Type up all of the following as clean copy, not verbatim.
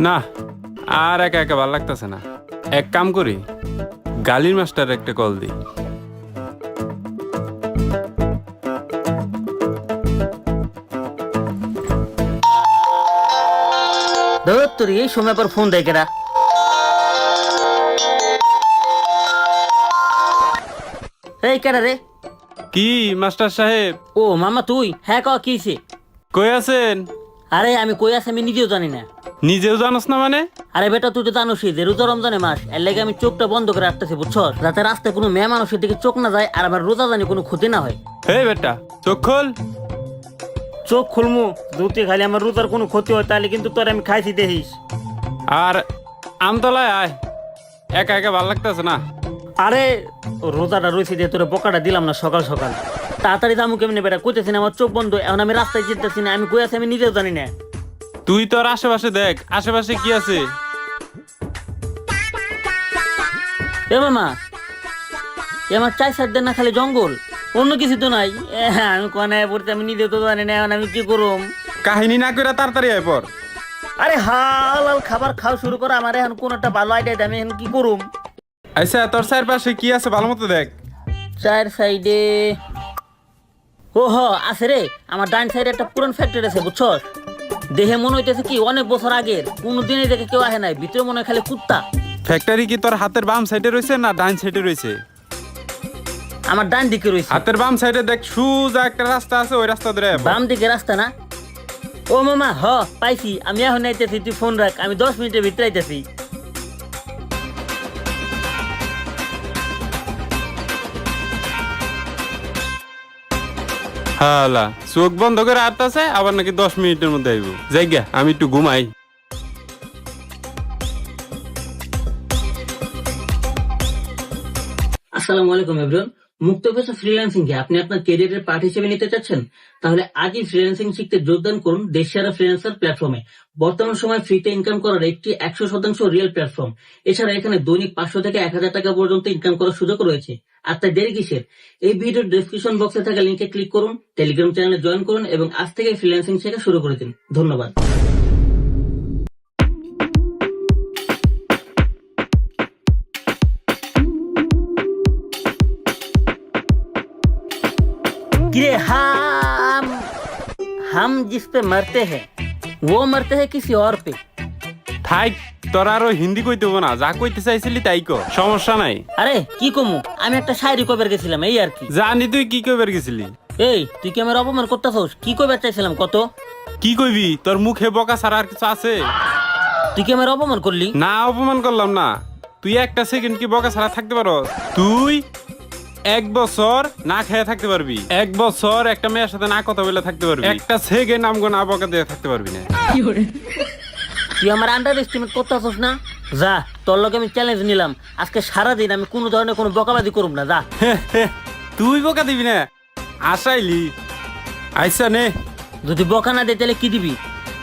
না, আর একা একা ভালো লাগতেছে না। এক কাম করি, গালির মাস্টার একটা কল দিই। তোর এই সময় পর ফোন দেয় কেডা? এই কেডা রে? কি মাস্টার সাহেব? ও মামা তুই? হ্যাঁ কি হইছে? কই আছেন? আরে আমি কই আছি আমি নিজেও জানি না। নিজেও জানোস না মানে? আরে বেটা তুই তো জানোসই যে রোজা রমজানের মাস, এর লাগে আমি চোখটা বন্ধ করে রাখতেছি বুঝছস, যাতে রাস্তায় কোনো মেয়ে মানুষের দিকে চোখ না যায় আর আমার রোজা জানি কোনো ক্ষতি না হয়। এই বেটা চোখ খোল। চোখ খুলমু দুটি খালি আমার রোজার কোনো ক্ষতি হয় তাহলে কিন্তু তোর আমি খাইছি দেখিস। আর আমতলায় আয়, একা একা ভালো লাগতেছে না। আরে রোজাটা রয়েছে দিয়ে তোর বোকাটা দিলাম না সকাল সকাল, তাড়াতাড়ি দামু কেমনি বেটা কইতেছি না, আমার চোখ বন্ধ, এখন আমি রাস্তায় যেতেছি না, আমি কই আছি আমি নিজেও জানি না। তুই তোর আশেপাশে দেখ, আশেপাশে কি আছে। এ মামা এ আমার চাই সাইড দেন না খালি জঙ্গল, অন্য কিছু তো নাই। আমি কোনে পড়তে আমি নিজেও তো জানি না, এখন আমি কি করুম? কাহিনী না করে তাড়াতাড়ি আয় পর। আরে হালাল খাবার খাওয়া শুরু করে আমার এখন কোন একটা ভালো আইডিয়া, আমি এখন কি করুম? আচ্ছা তোর চারপাশে কি আছে ভালো মতো দেখ। চার সাইডে ও হ আছে রে, আমার ডান সাইডে একটা পুরান ফ্যাক্টরি আছে বুঝছস, দেখে মনে হইতেছে কি অনেক বছর আগের, কোনো দিনই দেখে কেউ আসে নাই, ভিতরে মনে হয় খালি কুত্তা। ফ্যাক্টরি কি তোর হাতের বাম সাইডে রয়েছে না ডান সাইডে রয়েছে? আমার ডান দিকে রয়েছে। হাতের বাম সাইডে দেখ সোজা একটা রাস্তা আছে, ওই রাস্তা ধরে আয়। বাম দিকে রাস্তা না? ও মামা হ পাইছি, আমি এখন আইতেছি, তুই ফোন রাখ, আমি 10 মিনিটের ভিতরে আইতেছি। হালা চোখ বন্ধ করে আসতেছে আবার নাকি 10 মিনিটের মধ্যে আইব। যাইগা আমি একটু ঘুমাই। আসসালামু আলাইকুম এভরিওয়ান। মুক্ত পেশা ফ্রিল্যান্সিং কে আপনি আপনার ক্যারিয়ারের পার্ট হিসেবে নিতে চাচ্ছেন? তাহলে আজই ফ্রিল্যান্সিং শিখতে যোগদান করুন দেশসেরা ফ্রিল্যান্সার প্ল্যাটফর্মে। বর্তমান সময় ফ্রিতে ইনকাম করার একটি 100% রিয়েল প্ল্যাটফর্ম। এছাড়া এখানে দৈনিক 500 থেকে 1000 টাকা পর্যন্ত ইনকাম করার সুযোগ রয়েছে। আর তাই দেরি কিসের? এই ভিডিওর ডেসক্রিপশন বক্সে থাকা লিংকে ক্লিক করুন, টেলিগ্রাম চ্যানেলে জয়েন করুন এবং আজ থেকে ফ্রিল্যান্সিং শেখা শুরু করে দিন। ধন্যবাদ। किरे हम जिस पे मरते हैं वो मरते हैं किसी और पे। থাক তোর আরো হিন্দি কইতে হবো না, যা কইতে চাইছিলি তাই কর, সমস্যা নাই। আরে কি কমু, আমি একটা শায়রি কইবার গেছিলাম এই আর কি। জানি তুই কি কইবার গেছিলি। এই তুই কি আমার অপমান করতেছস? কি কইবার চাইছিলাম কত? কি কইবি? তোর মুখে বকা ছাড়া আর কিছু আছে? তুই কি আমার অপমান করলি? না অপমান করলাম না। তুই একটা সেকেন্ড কি বকা ছাড়া থাকতে পারো? তুই 1 বছর না খেয়ে থাকতে পারবি, 1 বছর একটা মেয়ের সাথে না কথা বলে থাকতে পারবি, একটা সেকেন্ড আমগো না বকা দিয়ে থাকতে পারবি না। তুই আমার আন্ডার এস্টিমেট করতেছস না? যা তোর লগে আমি চ্যালেঞ্জ নিলাম, আজকে সারাদিন আমি কোনো ধরনের কোনো বকাবাদি করব না। যা তুই বকা দিবি না? আসাইলি আইসা নে। যদি বকা না দে তাহলে কি দিবি?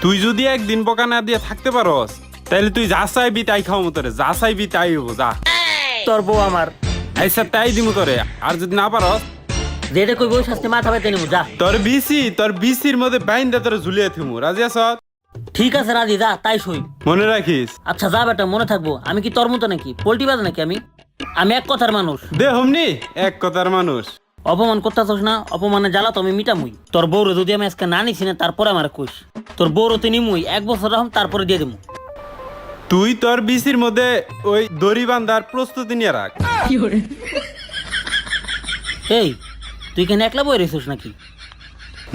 তুই যদি একদিন বকা না দিয়ে থাকতে পারস তাহলে তুই যা চাইবি তাই খাও মতরে, যা চাইবি তাই হবো। যা তোর বউ আমার আইসা তাই দিমু তোরে, আর যদি না পারস যেটা কইব ওই শাস্তি মাথা ব্যথা নিব। যা তোর বিসির মধ্যে বাইন্দা তোরে ঝুলিয়ে থিমু। রাজি আছ? ঠিক আছে রাজি, যা তাই সই। মনে রাখিস। আচ্ছা যা বেটা, মনে থাকবো। আমি কি তোর মতো নাকি পোল্ট্রি বাজ নাকি? আমি এক কথার মানুষ। দে হমনি এক কথার মানুষ। অপমান করতেছস না? অপমানে জ্বালা তো আমি মিটামুই। তোর বউরে যদি আমি আজকে না নিছি না তারপরে আমার কইস, তোর বউর তুই নিমুই 1 বছর রাখুন তারপরে দিয়ে দেবো। তুই তোর বিসির মধ্যে ওই দড়ি বান্ধার প্রস্তুতি নিয়ে রাখ। এই তুই কেন একলা বই রেছিস নাকি?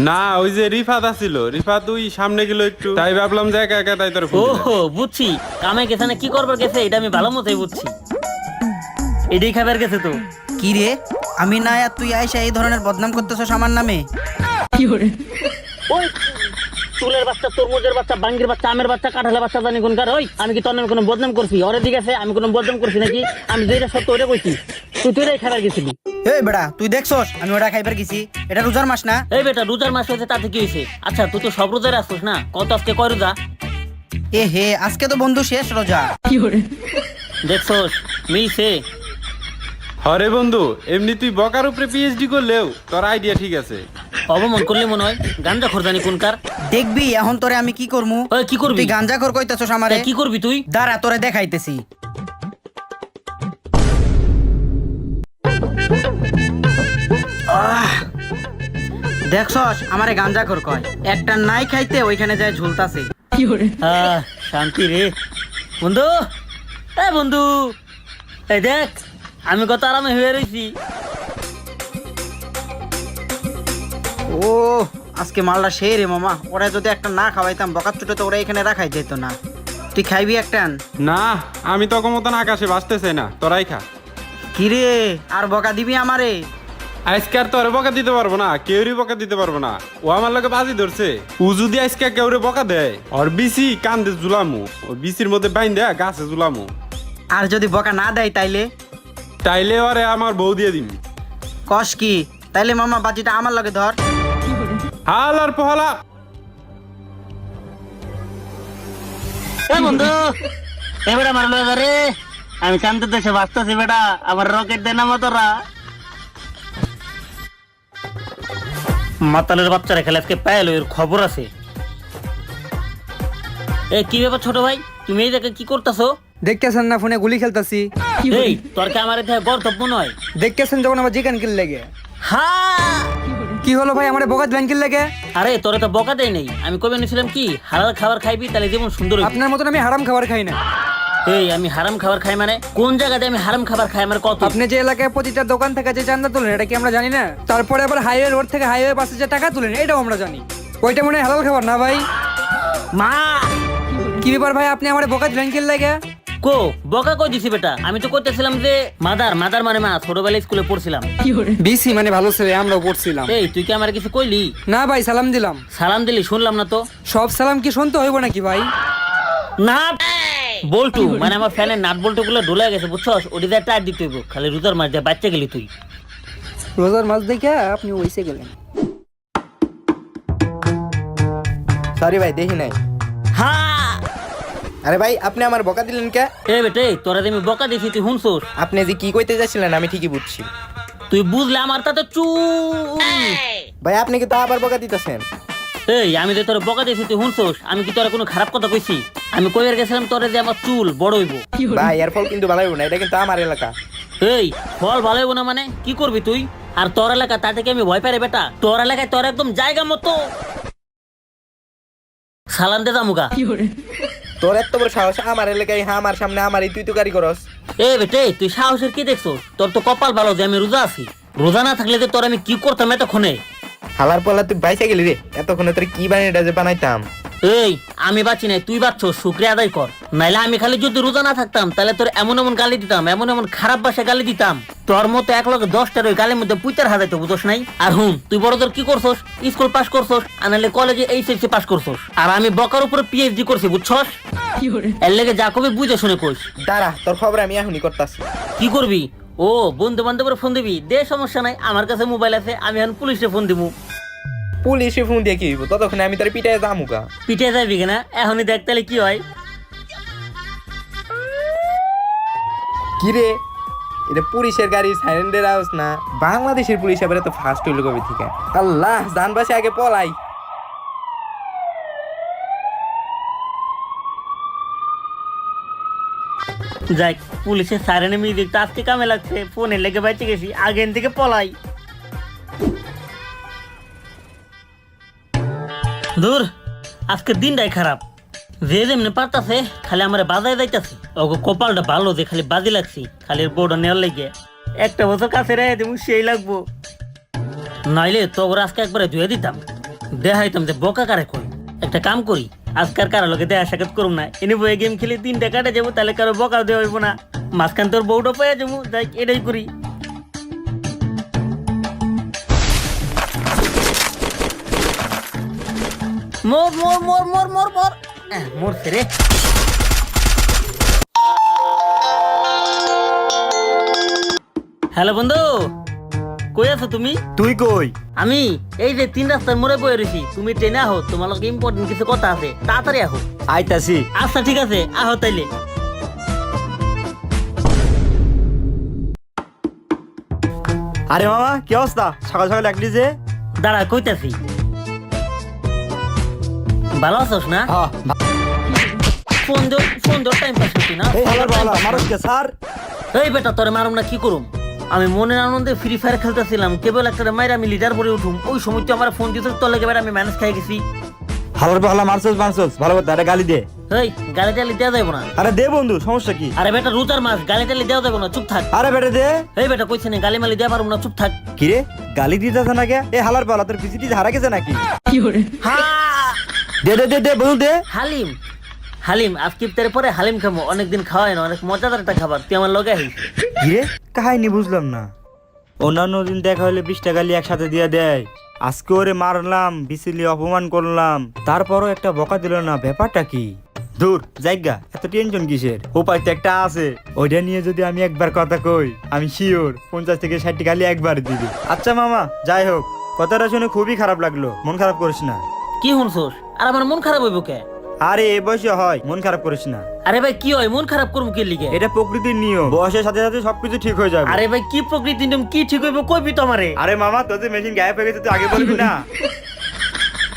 না ওই যে রিফাত আছিল, রিফাত তুই সামনে গেল একটু, তাই ভাবলাম যে একা একা তাই তোর ফোন দিলাম। ওহো বুঝছি, কামে গেছে না কি করবার গেছে এটা আমি ভালো মতোই বুঝছি। এটাই খাবার গেছে তো। কি রে, আমি না আর তুই আইসা এই ধরনের বদনাম করতেছস আমার নামে? ওই চুলের বাচ্চা, তরমুজের বাচ্চা, বাঙ্গির বাচ্চা, আমের বাচ্চা, কাঁঠালের বাচ্চা জানি কোনকার। ওই আমি কি তোর নামে কোনো বদনাম করছি? ওরে দিকে আছে আমি কোনো বদনাম করছি নাকি? আমি যেটা সত্য ওটা কইছি, তুই তোরাই খাবার গেছিলি। এই বেড়া তুই দেখছস আমি ওটা খাইবার গেছি? এটা রোজার মাস না? এই বেটা রোজার মাস হয়েছে তাতে কি হয়েছে? আচ্ছা তুই তো সব রোজায় আসছিস না, কত আজকে কয় রোজা? এ হে আজকে তো বন্ধু শেষ রোজা। দেখছস মিলছে। হরে বন্ধু, এমনি তুই বকার উপরে পিএইচডি করলেও তোর আইডিয়া ঠিক আছে। অবমান করলে মনে হয় গাঞ্জা খোরজানি কোনকার। দেখবি এখন তোরে আমি কি করমু? ওই কি করবি? তুই গাঞ্জা খোর কইতাছস আমারে? কি করবি তুই? দাঁড়া তোরে দেখাইতেছি। দেখছস আমারে গাঞ্জা খোর কয়, একটা নাই খাইতে ওইখানে যায় ঝুলতাছে। শান্তি রে বন্ধু। এ বন্ধু, এই দেখ আমি কত আরামে হয়ে রয়েছি। ও আজকে মালটা সেই রে মামা, ওরা যদি একটা না খাওয়াইতাম বকার চুটো তো ওরা এখানে রাখাই যেত না। তুই খাইবি একটান? না, আমি তখন মতন আকাশে বাঁচতেছে না, তোরাই খা। কিরে আর বকা দিবি আমারে? আজকে আর তোরে বকা দিতে পারবো না, কেউরই বকা দিতে পারবো না। ও আমার লগে বাজি ধরছে, ও যদি আজকে কেউরে বকা দেয় ওর বিসি কান্দে জুলামু, ওর বিসির মধ্যে বাইন দেয়া গাছে জুলামু। আর যদি বকা না দেয় তাইলে? তাইলে ওরে আমার বউ দিয়ে দিবি। কস কি? তাইলে মামা বাজিটা আমার লগে ধর। হাল আর পহলা। বন্ধু এবারে আমার লগে রে, আমি শান্তির দেশে বাঁচতেছি বেটা, আমার রকেট দেয় না মতরা। মাতালের বাচ্চারা খেলে আজকে পাইল, এর খবর আছে। এ কি ব্যাপার ছোট ভাই, তুমি এই জায়গায় কি করতেছো? দেখতেছেন না ফোনে গুলি খেলতাছি? এই তোর কি আমার এতে গর্তব্য নয়? দেখতেছেন যখন আমার জিকান কিল লেগে। হ্যাঁ কি হলো ভাই, আমার বকাত ব্যাংকিল লেগে? আরে তোরে তো বকা দেয় নেই, আমি কবে নিছিলাম কি হালাল খাবার খাইবি তাহলে জীবন সুন্দর হইবে। আপনার মতন আমি হারাম খাবার খাই না। এই আমি হারাম খাবার খাই মানে? কোন জায়গাতে আমি হারাম খাবার খাই আমার কত? আপনি যে এলাকায় প্রতিটা দোকান থেকে যে চান্দা তোলেন এটা কি আমরা জানি না? তারপরে আবার হাইওয়ে রোড থেকে হাইওয়ে পাশে যে টাকা তুলেন এটাও আমরা জানি। ওইটা মনে হয় হালাল খাবার না ভাই? মা কি ব্যাপার ভাই, আপনি আমার বকাত ব্যাংকিল লেগে? কো বকা কই দিছি বেটা? আমি তো কইতেছিলাম যে মাদার মাদার মানে মা, ছোটবেলায় স্কুলে পড়ছিলাম। বিসি মানে ভালো ছেলে, আমরাও পড়ছিলাম। এই তুই কি আমার কিছু কইলি? না ভাই, সালাম দিলাম। সালাম দিলি শুনলাম না তো। সব সালাম কি শুনতে হইব নাকি ভাই? না বল্টু মানে আমার ফ্যানের নাট বল্টু গুলো ঢোলা গেছে বুঝছস, ওটিতে টায়ার দিতে হইব। খালি রুদার মার দিয়ে বাচ্চা গেলি তুই। রোজার মাছ দেখে আপনি ওইসে গেলেন। সরি ভাই, দেখি নাই। হ্যাঁ আরে ভাই, আপনি আমার বকা দিলেন কে? এ বেটে তোরা যে আমি বকা দিছি তুই শুনছস? আপনি যে কি কইতে যাচ্ছিলেন আমি ঠিকই বুঝছি। তুই বুঝলে আমার তাতে চুল। ভাই আপনি কি তো আবার বকা দিতেছেন? এই আমি যে তোর বকা দিছি তুই শুনছস? আমি কি তোরা কোনো খারাপ কথা কইছি? আমি কইবার গেছিলাম তোরে যে আমার চুল বড় হইব। ভাই এর ফল কিন্তু ভালো হইব না, এটা কিন্তু আমার এলাকা। এই ফল ভালো হইব না মানে কি করবি তুই? আর তোর এলাকা তা থেকে আমি ভয় পাই রে বেটা। তোর এলাকায় তোর একদম জায়গা মতো সালাম দে জামুগা। তোর এত বড় সাহস আমার এলাকায়, হ্যাঁ আমার সামনে আমারই তুই তো গাড়ি করস। এ বেটে তুই সাহসের কি দেখছস? তোর তো কপাল ভালো যে আমি রোজা আছি। রোজা না থাকলে যে তোর আমি কি করতাম এতক্ষণে। হালার পলা তুই বাইসে গেলি রে, এতক্ষণে তোর কি বানিয়ে যে বানাইতাম। এই আমি বাঁচি নাই, তুই বাঁচছ, শুক্রিয়া আদায় কর। নাইলে আমি খালি যদি রোজা না থাকতাম তাহলে তোর এমন এমন গালি দিতাম, এমন এমন খারাপ ভাষায় গালি দিতাম, তোর মতো 1,10,000 ওই গালির মধ্যে পুইতার হাজাইতো, বুঝছ নাই? আর হুম, তুই বড় তোর কি করছস? স্কুল পাস করছস, আনালে কলেজে এইচএসসি পাস করছস, আর আমি বকার উপরে পিএইচডি করছি, বুঝছস? এর লেগে যা কবি বুঝে শুনে কইস। দাঁড়া, তোর খবর আমি এখনই করতাছি। কি করবি? ও বন্ধু বান্ধবের ফোন দিবি? দে, সমস্যা নাই, আমার কাছে মোবাইল আছে, আমি এখন পুলিশে ফোন দিব। পুলিশে ফোন দিয়ে কি হইব? ততক্ষণে আমি তোর পিটায় যামুগা। পিঠে যাবি কিনা এখনই দেখ তাহলে কি হয়। কি রে, এটা পুলিশের গাড়ি, সাইরেন্ডের আওয়াজ না? বাংলাদেশের পুলিশ এবারে তো ফাস্ট হইল কবে থেকে। আল্লাহ, জানবাসে আগে পলাই। যাই, পুলিশের সাইরেনে মিউজিকটা আজকে কামে লাগছে, ফোনে লেগে বাইতে গেছি, আগের থেকে পলাই। দূর, আজকে দিনটাই খারাপ। যে যেমনি পারতাছে খালি আমার বাজায় যাইতাছে। ওগো কপালটা ভালো যে খালি বাজি লাগছি, খালি বউটা নেওয়ার লেগে। একটা বছর কাছে রে তুমি সেই লাগবো, নাইলে তোর আজকে একবারে ধুয়ে দিতাম, দেখাইতাম যে বকা কারে কই। একটা কাম করি, আজকার কারো লোকে দেখা সাক্ষাৎ করুম না, এনে বয়ে গেম খেলে 3টা কাটে যাবো, তাহলে কারো বকা দেওয়া হইব না। মাঝখান তোর বউটা পেয়ে যাবো, যাই এটাই করি। মোর মোর মোর মোর মোর মোর মরছে রে। হ্যালো বন্ধু, কই আছো তুমি? তুই কই? আমি এই যে 3 রাস্তার মোড়ে বয়ে রয়েছি, তুমি ট্রেনে আহো, তোমার লগে ইম্পর্টেন্ট কিছু কথা আছে, তাড়াতাড়ি আহো। আইতাছি। আচ্ছা ঠিক আছে, আহো তাইলে। আরে মামা, কি অবস্থা? সকাল সকাল ডাকলি যে? দাঁড়া কইতাছি। ভালো আছোস না? ফোন দো টাইম পাস করতি না? এই বেটা তোরে মারুম না কি করুম? আমি মনের আনন্দে ফ্রি ফায়ার খেলতেছিলাম, কেবল একটা মাইরা আমি লিডার পরে উঠুম, ওই সময় তো আমার ফোন দিতে তোর লেগে আমি ম্যানেজ খাই গেছি। হালার পালা মারছস ভালো কথা, আরে গালি দে। এই গালি টালি দেওয়া যাবো না। আরে দে বন্ধু, সমস্যা কি? আরে বেটা রুতার মাছ, গালি টালি দেওয়া যাবো না, চুপ থাক। আরে বেটা দে। এই বেটা কইছে না গালি মালি দেওয়া পারবো না, চুপ থাক। কি রে গালি দিতেছ না কে? এ হালার পালা তোর পিসিটি হারা গেছে নাকি? দে দে দে দে বন্ধু দে। হালিম আজকে ইফতারের পরে হালিম খাবো, অনেকদিন খাওয়াই না, অনেক মজাদার একটা খাবার, তুই আমার লগে আইস। কি রে কাহিনী বুঝলাম না। অন্যান্য দিন দেখা হলে 20 টাকা গালি একসাথে দিয়ে দেয়, আজকে ওরে মারলাম, বিসিলি অপমান করলাম, তারপরও একটা বকা দিল না, ব্যাপারটা কি? দূর জায়গা, এত টেনশন কিসের? উপায় তো একটা আছে, ওইটা নিয়ে যদি আমি একবার কথা কই, আমি শিওর 50 থেকে 60 গালি একবার দিবি। আচ্ছা মামা যাই হোক, কথাটা শুনে খুবই খারাপ লাগলো, মন খারাপ করিস না। কি শুনছোস? আর আমার মন খারাপ হইব কে? আরে এ বয়সে হয়, মন খারাপ করিস না। আরে ভাই কি হয়, মন খারাপ করবো কে লিগে? এটা প্রকৃতির নিয়ম, বয়সের সাথে সাথে সবকিছু ঠিক হয়ে যাবে। আরে ভাই কি প্রকৃতি নিয়ম, কি ঠিক হইব কইবি তো আমারে। আরে মামা তোদের মেশিন গায়েব হয়ে গেছে, তুই আগে বলবি না?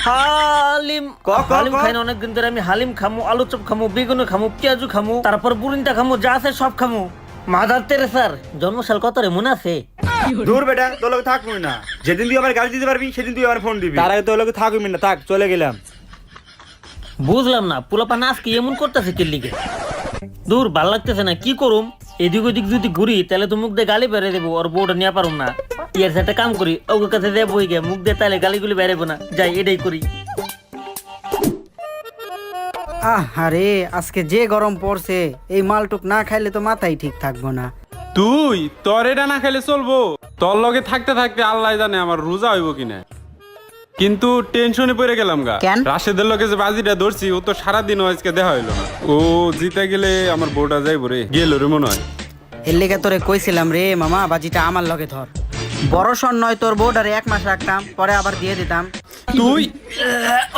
হালিম হালিম খাই না অনেকদিন ধরে, আমি হালিম খামু, আলু চপ খামু, বেগুন খামু, পেঁয়াজু খামু, তারপর বুরিনটা খামু, যা আছে সব খামু। মাদার তেরেসার জন্মসাল কত রে মনে আছে? দূর বেটা, তোর লোক থাকবি না, যেদিন তুই আমার গাড়ি দিতে পারবি সেদিন তুই আমার ফোন দিবি, তার আগে তোর লোক থাকবি না, থাক চলে গেলাম। বুঝলাম না পোলাপা নাচ কি এমন করতেছে কে লিগে? দূর ভাল লাগতেছে না, কি করুম? এদিক ওদিক যদি ঘুরি তাহলে তো মুখ দিয়ে গালি বেড়ে দেবো, আর বউটা নিয়ে পারুম না। ইয়ার সাথে কাম করি, ওকে কাছে দেবো বই গে, মুখ দিয়ে তাহলে গালিগুলি বেড়েবো না, যাই এটাই করি। আরে আজকে যে গরম পড়ছে, এই মালটুক না খাইলে তো মাথাই ঠিক থাকবো না। তুই তোর এটা না খেলে চলবো? তোর লগে থাকতে থাকতে আল্লাহ জানে আমার রোজা হইব কিনা। কিন্তু টেনশনে পড়ে গেলাম গা। কেন? রাশেদের লগে যে বাজিটা ধরছি, ও তো সারাদিন আজকে দেখা হইলো না। ও জিতে গেলে আমার বউটা যাইবো রে, গেল রে মনে হয়। এর লেগে তোরে কইছিলাম রে মামা, বাজিটা আমার লগে ধর। বড় সন নয়, তোর বউটারে 1 মাস রাখতাম, পরে আবার দিয়ে দিতাম। তুই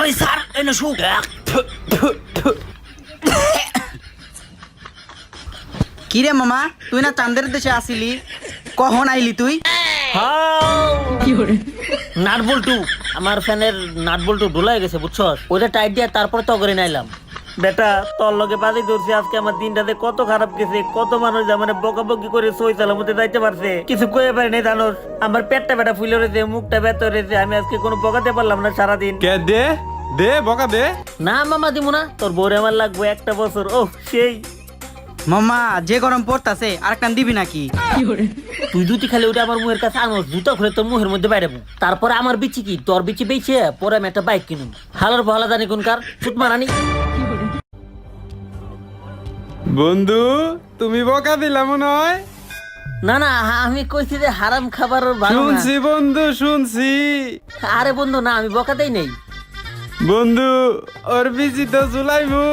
ওই স্যার এনে শু। কি রে মামা, তুই না চান্দের দেশে আসিলি, কখন আইলি তুই? নাট বল্টু, আমার ফ্যানের নাট বল্টু ঢোলাই গেছে বুঝছস, ওইটা টাইট দিয়ে তারপরে তো করে নাইলাম। বেটা তোর লগে বাজি ধরছি, আজকে আমার দিনটাতে কত খারাপ গেছে, কত মানুষ মানে বকাবকি করে সই সালামতে যাইতে পারছে, কিছু কয়ে পারি নাই জানোস। আমার পেটটা বেটা ফুলে রয়েছে, মুখটা ব্যথা রয়েছে, আমি আজকে কোনো বকাতে পারলাম না সারাদিন। কে দে দে বকা দে। না মামা দিমু না, তোর বউরে আমার লাগবে 1টা বছর। ও সেই মামা যে গরম পড়তাছে, আরেকটা দিবি নাকি? তুই দুটি খালি ওটা আমার মুখের কাছে আনো, জুতা খুলে তোর মুখের মধ্যে বাইরেবো, তারপরে আমার বিচি কি তোর বিচি বেঁচে পরে আমি একটা বাইক কিনুম। হালার ভালা জানি কোনকার চুট মারানি। বন্ধু তুমি বকা দিলা মনে হয়। না না আমি কইছি যে হারাম খাবার ওর ভালো না। শুনছি বন্ধু শুনছি। আরে বন্ধু না, আমি বকা দেই নাই বন্ধু ওর বিচি তো জুলাইমু।